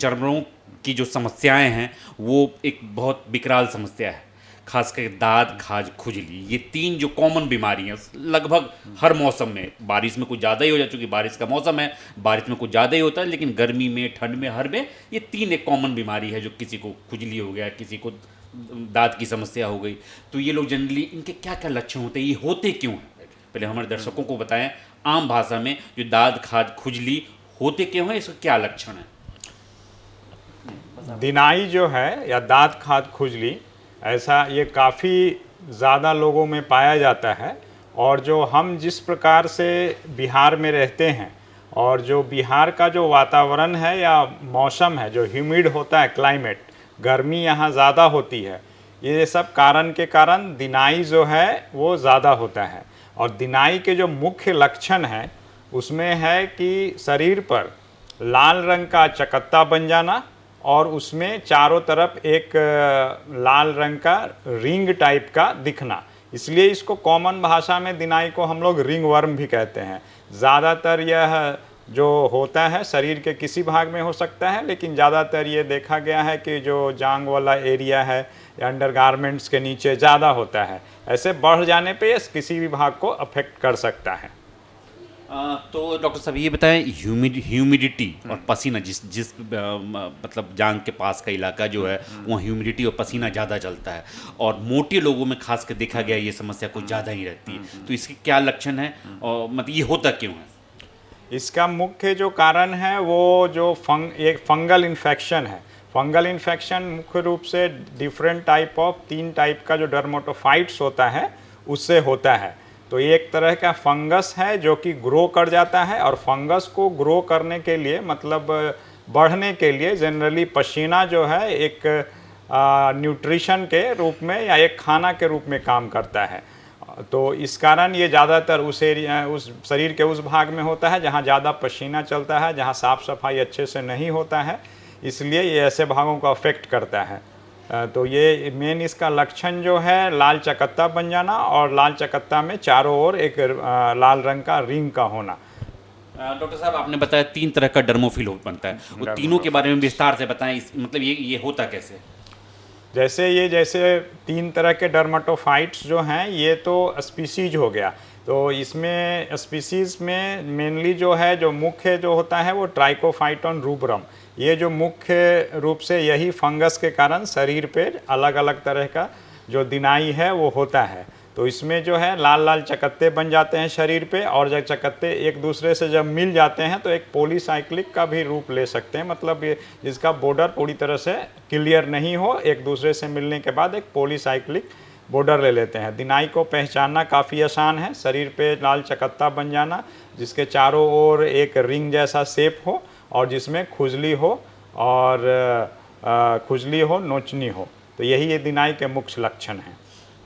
चर्म रोग की जो समस्याएं हैं वो एक बहुत विकराल समस्या है। खासकर दाद, खाज, खुजली, ये तीन जो कॉमन बीमारी हैं लगभग हर मौसम में, बारिश में कुछ ज़्यादा ही हो जाए, चूँकि बारिश का मौसम है, बारिश में कुछ ज़्यादा ही होता है, लेकिन गर्मी में, ठंड में, हर में ये तीन एक कॉमन बीमारी है। जो किसी को खुजली हो गया, किसी को दांत की समस्या हो गई, तो ये लोग जनरली इनके क्या क्या लक्षण होते हैं, ये होते क्यों हैं? पहले हमारे दर्शकों को बताएं आम भाषा में, जो दाद, खाज, खुजली होते क्यों हैं, इसका क्या लक्षण है? दिनाई जो है या दांत खाज खुजली, ऐसा ये काफ़ी ज़्यादा लोगों में पाया जाता है। और जो हम जिस प्रकार से बिहार में रहते हैं और जो बिहार का जो वातावरण है या मौसम है, जो ह्यूमिड होता है क्लाइमेट, गर्मी यहाँ ज़्यादा होती है, ये सब कारण के कारण दिनाई जो है वो ज़्यादा होता है। और दिनाई के जो मुख्य लक्षण हैं उसमें है कि शरीर पर लाल रंग का चकत्ता बन जाना और उसमें चारों तरफ एक लाल रंग का रिंग टाइप का दिखना। इसलिए इसको कॉमन भाषा में दिनाई को हम लोग रिंग वर्म भी कहते हैं। ज़्यादातर यह जो होता है शरीर के किसी भाग में हो सकता है, लेकिन ज़्यादातर ये देखा गया है कि जो जांघ वाला एरिया है या अंडरगारमेंट्स के नीचे ज़्यादा होता है। ऐसे बढ़ जाने पे ये किसी भी भाग को अफेक्ट कर सकता है। तो डॉक्टर साहब ये बताएं, ह्यूमिडिटी और पसीना, जिस मतलब जांघ के पास का इलाका जो है वहाँ ह्यूमिडिटी और पसीना ज़्यादा चलता है, और मोटे लोगों में खास कर देखा गया ये समस्या कुछ ज़्यादा ही रहती है। तो इसके क्या लक्षण है और मतलब ये होता क्यों है? इसका मुख्य जो कारण है वो जो एक फंगल इन्फेक्शन है। फंगल इन्फेक्शन मुख्य रूप से डिफरेंट टाइप ऑफ 3 टाइप का जो डर्मेटोफाइट्स होता है उससे होता है। तो ये एक तरह का फंगस है जो कि ग्रो कर जाता है, और फंगस को ग्रो करने के लिए मतलब बढ़ने के लिए जनरली पसीना जो है एक न्यूट्रिशन के रूप में या एक खाना के रूप में काम करता है। तो इस कारण ये ज़्यादातर उस एरिया, उस शरीर के उस भाग में होता है जहाँ ज़्यादा पसीना चलता है, जहाँ साफ़ सफाई अच्छे से नहीं होता है, इसलिए ये ऐसे भागों को अफेक्ट करता है। तो ये मेन इसका लक्षण जो है लाल चकत्ता बन जाना, और लाल चकत्ता में चारों ओर एक लाल रंग का रिंग का होना। डॉक्टर साहब आपने बताया 3 तरह का डर्मोफिल बनता है, वो तीनों के बारे में विस्तार से बताएं। मतलब ये होता कैसे? जैसे 3 तरह के डर्मेटोफाइट्स जो हैं ये तो स्पीसीज हो गया। तो इसमें स्पीसीज में मेनली जो है जो मुख्य जो होता है वो ट्राइकोफाइटोन रूब्रम। ये जो मुख्य रूप से यही फंगस के कारण शरीर पे अलग अलग तरह का जो दिनाई है वो होता है। तो इसमें जो है लाल लाल चकत्ते बन जाते हैं शरीर पे, और जब चकत्ते एक दूसरे से जब मिल जाते हैं तो एक पॉलीसाइक्लिक का भी रूप ले सकते हैं। मतलब ये जिसका बॉर्डर पूरी तरह से क्लियर नहीं हो, एक दूसरे से मिलने के बाद एक पॉलीसाइक्लिक बॉर्डर ले लेते हैं। दिनाई को पहचानना काफ़ी आसान है। शरीर पे लाल चकत्ता बन जाना जिसके चारों ओर एक रिंग जैसा शेप हो, और जिसमें खुजली हो और नोचनी हो। तो यही ये दिनाई के मुख्य लक्षण हैं।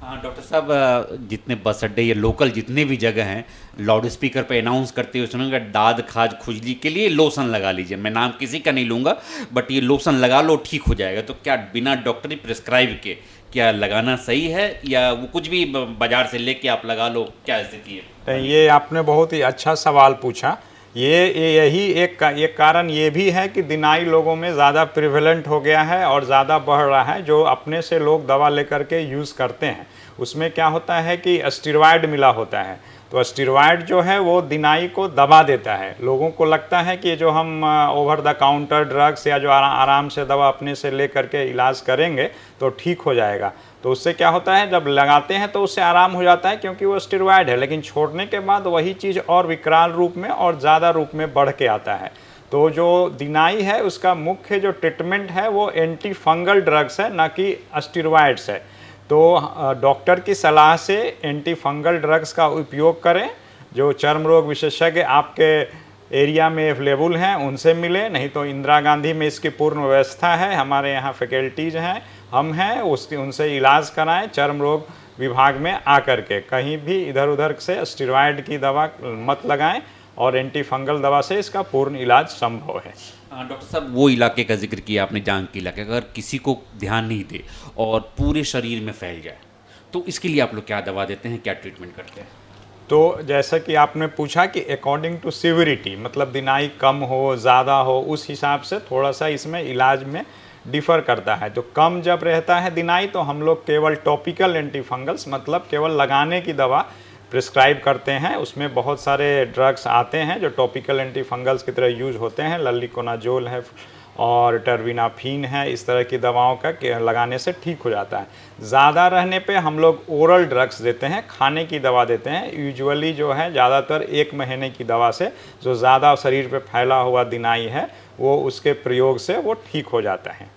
हाँ डॉक्टर साहब, जितने बस अड्डे या लोकल जितने भी जगह हैं, लाउड स्पीकर पे अनाउंस करते हुए सुनेंगे दाद, खाज, खुजली के लिए लोशन लगा लीजिए। मैं नाम किसी का नहीं लूँगा, बट ये लोशन लगा लो ठीक हो जाएगा। तो क्या बिना डॉक्टरी प्रिस्क्राइब के क्या लगाना सही है, या वो कुछ भी बाजार से लेके आप लगा लो, क्या स्थिति है? ये आपने बहुत ही अच्छा सवाल पूछा। यही एक कारण ये भी है कि दिनाई लोगों में ज़्यादा प्रिवेलेंट हो गया है और ज़्यादा बढ़ रहा है। जो अपने से लोग दवा लेकर के यूज़ करते हैं उसमें क्या होता है कि स्टेरॉयड मिला होता है। तो स्टेरॉयड जो है वो दिनाई को दबा देता है। लोगों को लगता है कि जो हम ओवर द काउंटर ड्रग्स या जो आराम से दवा अपने से ले करके इलाज करेंगे तो ठीक हो जाएगा। तो उससे क्या होता है, जब लगाते हैं तो उससे आराम हो जाता है क्योंकि वो स्टेरॉयड है, लेकिन छोड़ने के बाद वही चीज़ और विकराल रूप में और ज़्यादा रूप में बढ़ के आता है। तो जो दिनाई है उसका मुख्य जो ट्रीटमेंट है वो एंटी फंगल ड्रग्स है, ना कि स्टेरॉयड्स है। तो डॉक्टर की सलाह से एंटी फंगल ड्रग्स का उपयोग करें। जो चर्म रोग विशेषज्ञ आपके एरिया में अवेलेबल हैं उनसे मिलें, नहीं तो इंदिरा गांधी में इसकी पूर्ण व्यवस्था है। हमारे यहाँ फैकल्टीज़ हैं, हम हैं, उनसे इलाज कराएं। चर्म रोग विभाग में आकर के कहीं भी इधर उधर से स्टेरॉयड की दवा मत लगाएं, और एंटी फंगल दवा से इसका पूर्ण इलाज संभव है। डॉक्टर साहब, वो इलाके का जिक्र किया आपने, जांघ के इलाके, अगर किसी को ध्यान नहीं दे और पूरे शरीर में फैल जाए तो इसके लिए आप लोग क्या दवा देते हैं, क्या ट्रीटमेंट करते हैं? तो जैसा कि आपने पूछा कि अकॉर्डिंग टू सिविरिटी, मतलब दिनाई कम हो ज़्यादा हो, उस हिसाब से थोड़ा सा इसमें इलाज में डिफ़र करता है। तो कम जब रहता है दिनाई तो हम लोग केवल टॉपिकल एंटीफंगल्स, मतलब केवल लगाने की दवा प्रिस्क्राइब करते हैं। उसमें बहुत सारे ड्रग्स आते हैं जो टॉपिकल एंटीफंगल्स की तरह यूज होते हैं, लल्लिकोनाजोल है और टर्विनाफिन है, इस तरह की दवाओं का लगाने से ठीक हो जाता है। ज़्यादा रहने पे हम लोग ओरल ड्रग्स देते हैं, खाने की दवा देते हैं। यूजुअली जो है ज़्यादातर 1 महीने की दवा से जो ज़्यादा शरीर पे फैला हुआ दिनाई है वो उसके प्रयोग से वो ठीक हो जाता है।